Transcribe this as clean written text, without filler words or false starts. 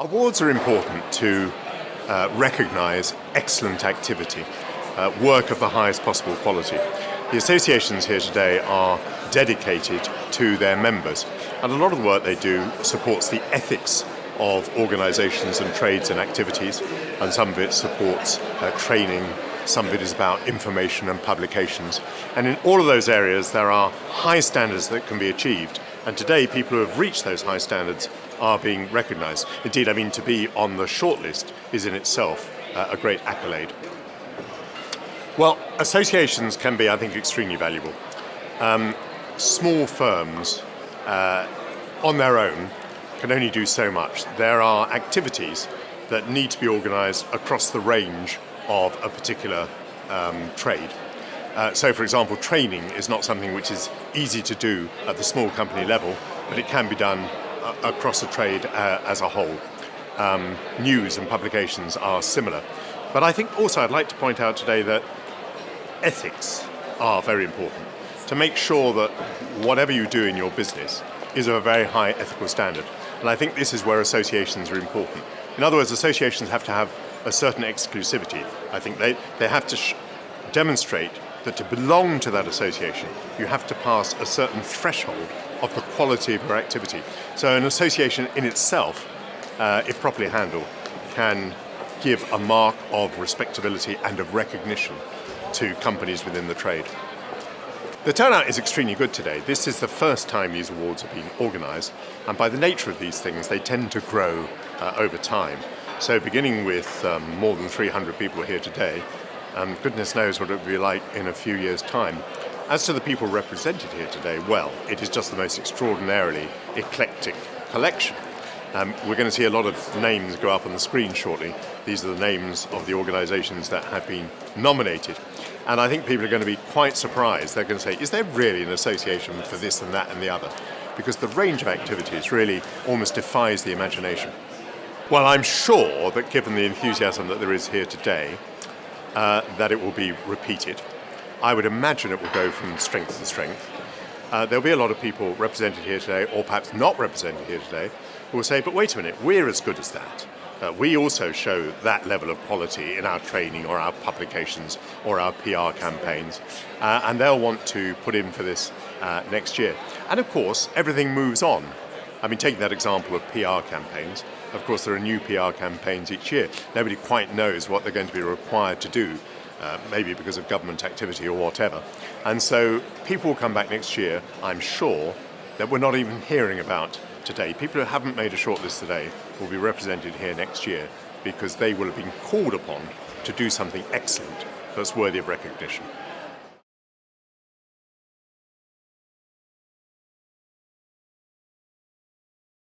Awards are important to recognise excellent activity, work of the highest possible quality. The associations here today are dedicated to their members, and a lot of the work they do supports the ethics of organisations and trades and activities, and some of it supports training, some of it is about information and publications. And in all of those areas there are high standards that can be achieved, and today people who have reached those high standards are being recognised. Indeed, to be on the shortlist is in itself a great accolade. Well, associations can be, I think, extremely valuable. Small firms on their own can only do so much. There are activities that need to be organised across the range of a particular trade. So, for example, training is not something which is easy to do at the small company level, but it can be done across a trade as a whole. News and publications are similar. But I think also I'd like to point out today that ethics are very important. To make sure that whatever you do in your business is of a very high ethical standard. And I think this is where associations are important. In other words, associations have to have a certain exclusivity. I think they have to demonstrate that to belong to that association, you have to pass a certain threshold of the quality of your activity. So an association in itself, if properly handled, can give a mark of respectability and of recognition to companies within the trade. The turnout is extremely good today. This is the first time these awards have been organised, and by the nature of these things, they tend to grow over time. So beginning with more than 300 people here today, goodness knows what it will be like in a few years' time. As to the people represented here today, well, it is just the most extraordinarily eclectic collection. We're going to see a lot of names go up on the screen shortly. These are the names of the organisations that have been nominated. And I think people are going to be quite surprised. They're going to say, is there really an association for this and that and the other? Because the range of activities really almost defies the imagination. Well, I'm sure that given the enthusiasm that there is here today, that it will be repeated. I would imagine it will go from strength to strength. There'll be a lot of people represented here today, or perhaps not represented here today, who will say, but wait a minute, we're as good as that. We also show that level of quality in our training or our publications or our PR campaigns, and they'll want to put in for this next year. And of course, everything moves on. Taking that example of PR campaigns, of course there are new PR campaigns each year. Nobody quite knows what they're going to be required to do, maybe because of government activity or whatever. And so people will come back next year, I'm sure, that we're not even hearing about today. People who haven't made a shortlist today will be represented here next year because they will have been called upon to do something excellent that's worthy of recognition.